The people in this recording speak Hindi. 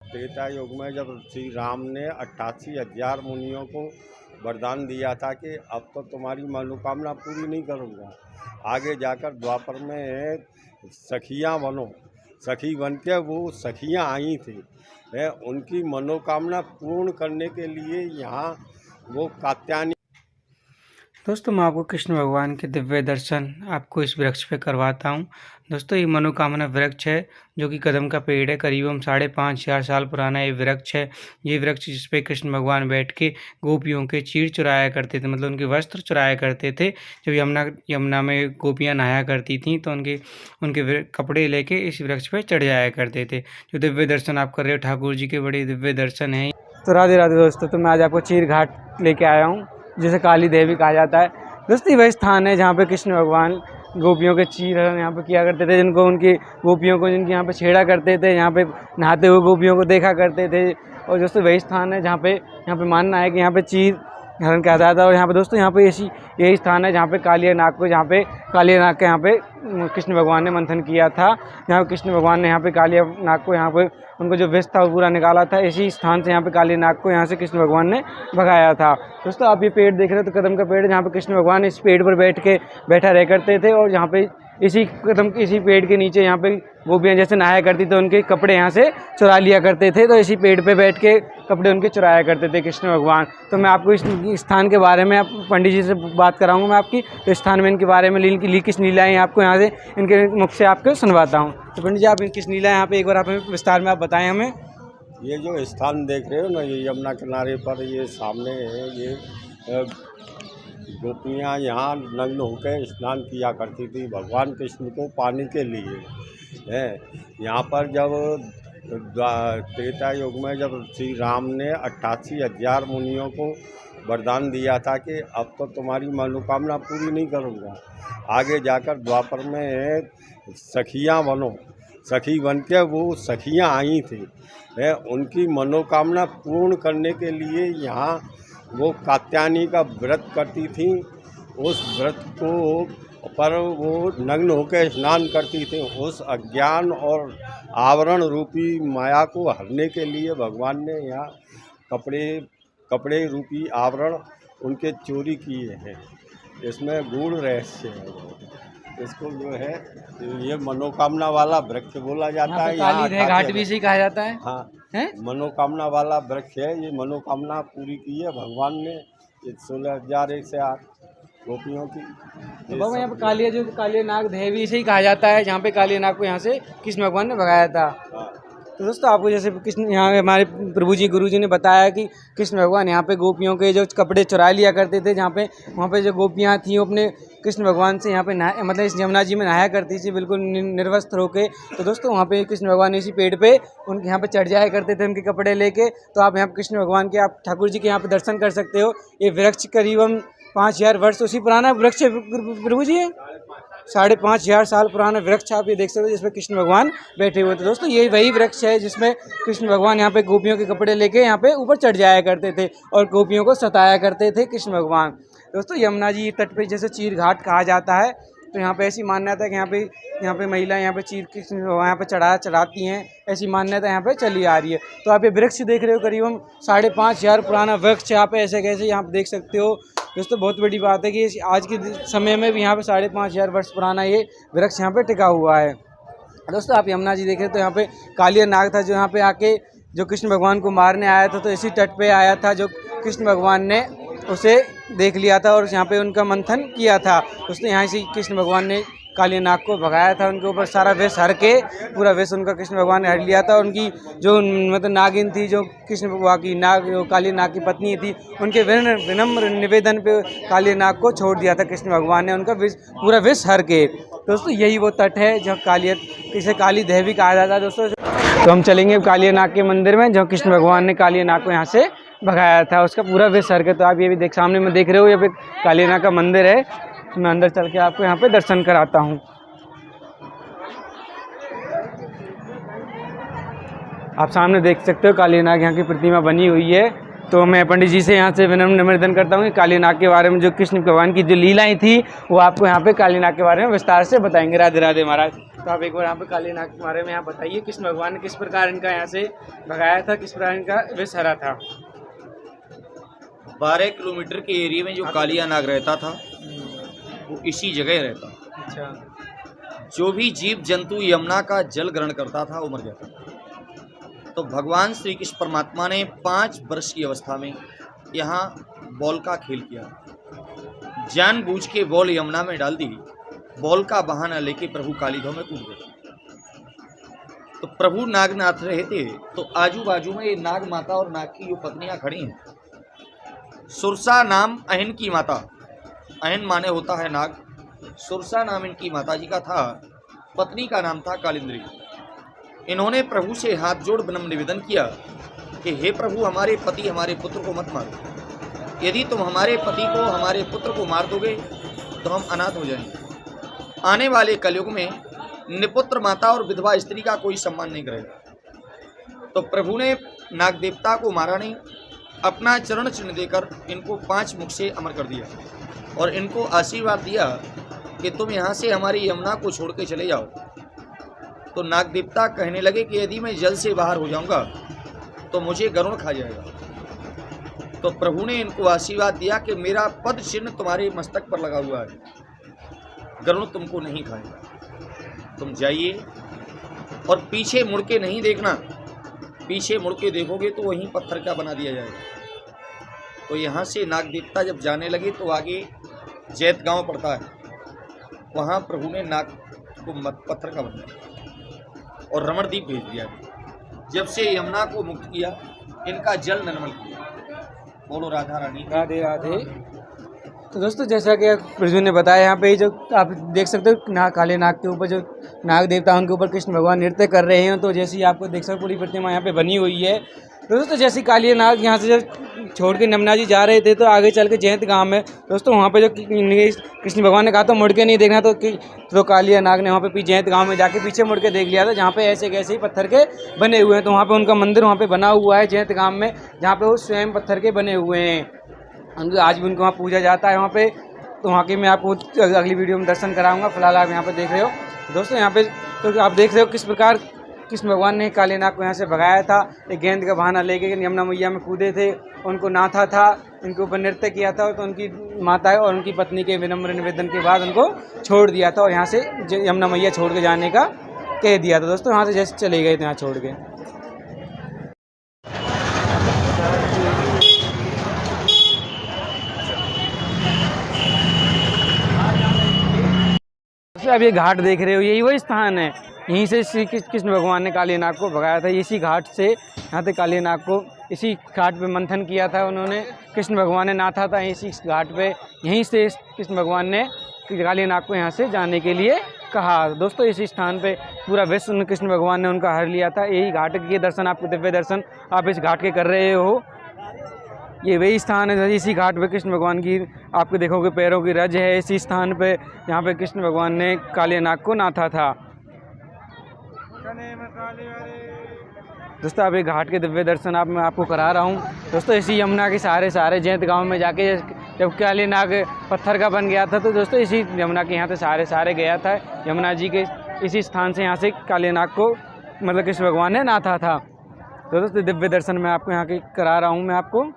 त्रेता युग में जब श्री राम ने 88,000 मुनियों को वरदान दिया था कि अब तो तुम्हारी मनोकामना पूरी नहीं करूँगा, आगे जाकर द्वापर में सखियाँ बनो। सखी बन के वो सखियाँ आई थी, उनकी मनोकामना पूर्ण करने के लिए यहाँ वो कात्यायनी। दोस्तों मैं आपको कृष्ण भगवान के दिव्य दर्शन आपको इस वृक्ष पे करवाता हूँ। दोस्तों ये मनोकामना वृक्ष है जो कि कदम का पेड़ है। करीबन 5,500 साल पुराना ये वृक्ष है। ये वृक्ष जिस पे कृष्ण भगवान बैठ के गोपियों के चीर चुराया करते थे, मतलब उनके वस्त्र चुराया करते थे। जब यमुना में गोपियाँ नहाया करती थीं तो उनके कपड़े लेके इस वृक्ष पर चढ़ जाया करते थे। जो दिव्य दर्शन आप कर रहे हो ठाकुर जी के बड़े दिव्य दर्शन हैं। तो राधे राधे दोस्तों, तो मैं आज आपको चीर घाट लेके आया हूँ जिसे काली देवी कहा जाता है। दोस्तों वही स्थान है जहाँ पे कृष्ण भगवान गोपियों के चीर यहाँ पे किया करते थे, जिनको उनकी गोपियों को जिनकी यहाँ पे छेड़ा करते थे, यहाँ पे नहाते हुए गोपियों को देखा करते थे। और दोस्तों वही स्थान है जहाँ पे मानना है कि यहाँ पे चीर हरण कहा जाता है। और यहाँ पे दोस्तों यहाँ पे यही स्थान है जहाँ पे कालिया नाग के यहाँ पे कृष्ण भगवान ने मंथन किया था। यहाँ पे कृष्ण भगवान ने यहाँ पे कालिया नाग को यहाँ पे उनको जो विष था वो पूरा निकाला था। इसी स्थान से यहाँ पे काली नाग को यहाँ से कृष्ण भगवान ने भगाया था। दोस्तों आप ये पेड़ देख रहे हो तो कदम का पेड़ है जहाँ पे कृष्ण भगवान इस पेड़ पर बैठा रह करते थे। और यहाँ पे इसी पेड़ के नीचे यहाँ पे गोपियाँ जैसे नहाया करती थी, उनके कपड़े यहाँ से चुरा लिया करते थे। तो इसी पेड़ पे बैठ के कपड़े उनके चुराया करते थे कृष्ण भगवान। तो मैं आपको इस स्थान के बारे में आप पंडित जी से बात कराऊंगा मैं आपकी। तो स्थान में इनके बारे में किस लीलाएँ आपको यहाँ से इनके मुख से आपको सुनवाता हूँ। तो पंडित जी आप किस लीला यहाँ पे एक बार आप विस्तार में आप बताएं हमें। ये जो स्थान देख रहे हो ना, ये यमुना किनारे पर ये सामने है। ये गोपियाँ यहाँ नग्न होकर स्नान किया करती थी भगवान कृष्ण को पाने के लिए है। यहाँ पर जब त्रेता युग में जब श्री राम ने 88,000 मुनियों को वरदान दिया था कि अब तो तुम्हारी मनोकामना पूरी नहीं करूँगा, आगे जाकर द्वापर में सखियाँ बनो। सखी बन के वो सखियाँ आई थी, उनकी मनोकामना पूर्ण करने के लिए यहाँ वो कात्यायनी का व्रत करती थी। उस व्रत को पर वो नग्न होकर स्नान करती थी। उस अज्ञान और आवरण रूपी माया को हरने के लिए भगवान ने यहाँ कपड़े रूपी आवरण उनके चोरी किए हैं। इसमें गूढ़ रहस्य है। इसको जो है ये मनोकामना वाला वृक्ष बोला जाता है। काली घाट भी इसी कहा जाता है। हाँ है? मनोकामना वाला वृक्ष है। ये मनोकामना पूरी की है भगवान ने 16,108 गोपियों की। तो बाबा यहाँ पे कालिया नाग देवी इसे ही कहा जाता है जहाँ पे कालिया नाग को यहाँ से कृष्ण भगवान ने भगाया था। तो दोस्तों आपको जैसे कृष्ण यहाँ हमारे प्रभु जी गुरु जी ने बताया कि कृष्ण भगवान यहाँ पे गोपियों के जो कपड़े चुरा लिया करते थे, जहाँ पे वहाँ पे जो गोपियाँ थीं वो अपने कृष्ण भगवान से यहाँ पे मतलब इस यमुना जी में नहाया करती थी बिल्कुल निर्वस्त्र होके। तो दोस्तों वहाँ पे कृष्ण भगवान इसी पेड़ पे उनके यहाँ पे चढ़ जाया करते थे उनके कपड़े लेके। तो आप यहाँ पे कृष्ण भगवान के आप ठाकुर जी के यहाँ पे दर्शन कर सकते हो। ये वृक्ष करीबन 5,000 वर्ष उसी पुराना वृक्ष है प्रभु जी, 5,500 साल पुराना वृक्ष आप ये देख सकते हो जिसमें कृष्ण भगवान बैठे हुए थे। दोस्तों ये वही वृक्ष है जिसमें कृष्ण भगवान यहाँ पे गोपियों के कपड़े लेके यहाँ पे ऊपर चढ़ जाया करते थे और गोपियों को सताया करते थे कृष्ण भगवान। दोस्तों यमुना जी तट पे जैसे चीर घाट कहा जाता है, तो यहाँ पे ऐसी मान्यता है कि यहाँ पे महिलाएं यहाँ पे चीर कृष्ण यहाँ पे चढ़ाती हैं, ऐसी मान्यता यहाँ पे चली आ रही है। तो आप ये वृक्ष देख रहे हो करीबन 5,500 पुराना वृक्ष है। आप ऐसे कैसे यहाँ पे देख सकते हो। दोस्तों बहुत बड़ी बात है कि आज के समय में भी यहाँ पे 5,500 वर्ष पुराना ये वृक्ष यहाँ पे टिका हुआ है। दोस्तों आप यमुना जी देख रहे हो तो यहाँ पे कालिया नाग था जो यहाँ पे आके जो कृष्ण भगवान को मारने आया था। तो इसी तट पे आया था जो कृष्ण भगवान ने उसे देख लिया था और यहाँ पे उनका मंथन किया था। उसने यहाँ से कृष्ण भगवान ने काली नाग को भगाया था। उनके ऊपर सारा विष हर के पूरा विष उनका कृष्ण भगवान ने हर लिया था। उनकी जो मतलब नागिन थी जो कृष्ण भगवान की काली नाग की पत्नी थी, उनके विनम्र निवेदन पे काली नाग को छोड़ दिया था कृष्ण भगवान ने, उनका पूरा विष हर के। दोस्तों यही वो तट है जहाँ इसे काली देवी कहा जाता है। दोस्तों तो हम चलेंगे कालिया नाग के मंदिर में जहाँ कृष्ण भगवान ने कालिया नाग को यहाँ से भगाया था, उसका पूरा विष हर के। तो आप ये भी सामने में देख रहे हो, यहाँ पे कालिया नाग का मंदिर है। तो मैं अंदर चल के आपको यहाँ पे दर्शन कराता हूँ। आप सामने देख सकते हो कालिया नाग यहाँ की प्रतिमा बनी हुई है। तो मैं पंडित जी से यहाँ से विनम्र निवेदन करता हूँ कि कालिया नाग के बारे में जो कृष्ण भगवान की जो लीलाएं थी वो आपको यहाँ पे कालिया नाग के बारे में विस्तार से बताएंगे। राधे राधे महाराज। तो आप एक बार यहाँ पे काली नाग के बारे में यहाँ बताइए, कृष्ण भगवान ने किस प्रकार इनका यहाँ से भगाया था, किस प्रकार इनका विष हरा था। 12 किलोमीटर के एरिया में जो कालिया नाग रहता था वो इसी जगह रहता। अच्छा। जो भी जीव जंतु यमुना का जल ग्रहण करता था वो मर जाता था। तो भगवान श्री कृष्ण परमात्मा ने 5 वर्ष की अवस्था में यहाँ बॉल का खेल किया। जानबूझ के बॉल यमुना में डाल दी। बॉल का बहाना लेके प्रभु कालीधो में कूद गए। तो प्रभु नाग नाथ रहे थे, तो आजू बाजू में ये नाग माता और नाग की जो पत्नियां खड़ी हैं। सुरसा नाम अहिन की माता, अहिन माने होता है नाग, सुरसा नाम इनकी माता जी का था। पत्नी का नाम था कालिंद्री। इन्होंने प्रभु से हाथ जोड़ विनम्र निवेदन किया कि हे प्रभु, हमारे पति हमारे पुत्र को मत मारो। यदि तुम हमारे पति को हमारे पुत्र को मार दोगे तो हम अनाथ हो जाएंगे। आने वाले कलयुग में निपुत्र माता और विधवा स्त्री का कोई सम्मान नहीं करेगा। तो प्रभु ने नाग देवता को मारा नहीं, अपना चरण चिन्ह देकर इनको 5 मुख से अमर कर दिया और इनको आशीर्वाद दिया कि तुम यहाँ से हमारी यमुना को छोड़ के चले जाओ। तो नाग देवता कहने लगे कि यदि मैं जल से बाहर हो जाऊंगा तो मुझे गरुड़ खा जाएगा। तो प्रभु ने इनको आशीर्वाद दिया कि मेरा पद चिन्ह तुम्हारे मस्तक पर लगा हुआ है, गरुड़ तुमको नहीं खाएगा। तुम जाइए और पीछे मुड़ के नहीं देखना, पीछे मुड़ के देखोगे तो वहीं पत्थर का बना दिया जाएगा। तो यहाँ से नाग देवता जब जाने लगे तो आगे जैत गांव पड़ता है, वहाँ प्रभु ने नाग को पत्थर का बनाया और रमणदीप भेज दिया। जब से यमुना को मुक्त किया, इनका जल निर्मल किया। बोलो राधा रानी, राधे राधे। तो दोस्तों, जैसा कि प्रभु ने बताया, यहाँ पे जो आप देख सकते हो नाग, काले नाग के ऊपर जो नाग देवता उनके ऊपर कृष्ण भगवान नृत्य कर रहे हैं। तो जैसी आपको देख सकते पूरी प्रतिमा यहाँ पे बनी हुई है। तो दोस्तों, जैसी काली नाग यहाँ से जब छोड़ के यमुना जी जा रहे थे तो आगे चल के जैत गाँव में दोस्तों वहाँ पे जो कृष्ण भगवान ने कहा तो मुड़ के नहीं देखना, तो कालिया नाग ने वहाँ पे जैत गाँव में जाके पीछे मुड़ के देख लिया था, जहाँ पे ऐसे कैसे ही पत्थर के बने हुए हैं। तो वहाँ पे उनका मंदिर वहाँ पे बना हुआ है जैत गाँव में, जहाँ पे वो स्वयं पत्थर के बने हुए हैं। आज भी उनको वहाँ पूजा जाता है वहाँ पे। तो वहाँ के मैं आपको अगली वीडियो में दर्शन कराऊंगा। फिलहाल आप यहाँ पे देख रहे हो दोस्तों, यहाँ पे तो आप देख रहे हो किस प्रकार कृष्ण भगवान ने काले नाग को यहाँ से भगाया था। एक गेंद का बहाना लेके यमुना मैया में कूदे थे, उनको नाथा था, इनके ऊपर नृत्य किया था। तो उनकी माता और उनकी पत्नी के विनम्र निवेदन के बाद उनको छोड़ दिया था और यहाँ से यमुना मैया छोड़ के जाने का कह दिया था। दोस्तों, यहाँ से जैसे चले गए थे यहाँ छोड़ के। अब ये घाट देख रहे हो, यही वही स्थान है, यहीं से श्री कृष्ण भगवान ने काली नाग को भगाया था। इसी घाट से यहाँ पे काली नाग को इसी घाट पे मंथन किया था उन्होंने, कृष्ण भगवान ने नाथा था इसी घाट पे। यहीं से कृष्ण भगवान ने काली नाग को यहाँ से जाने के लिए कहा। दोस्तों, इसी स्थान पे पूरा विश्व कृष्ण भगवान ने उनका हर लिया था। यही घाट के दर्शन, आपको दिव्य दर्शन आप इस घाट के कर रहे हो। ये वही स्थान है, इसी घाट पे कृष्ण भगवान की आपको देखोगे पैरों की रज है इसी स्थान पे, यहाँ पे कृष्ण भगवान ने काली नाग को नाथा था। दोस्तों, अब ये घाट के दिव्य दर्शन मैं आपको करा रहा हूँ। दोस्तों, इसी यमुना के सहारे जैत गांव में जाके जब काली नाग पत्थर का बन गया था, तो दोस्तों इसी यमुना के यहाँ से सहारे गया था। यमुना जी के इसी स्थान से यहाँ से काली नाग को मतलब कृष्ण भगवान ने नाथा था। तो दोस्तों, दिव्य दर्शन मैं आपको यहाँ के करा रहा हूँ मैं आपको।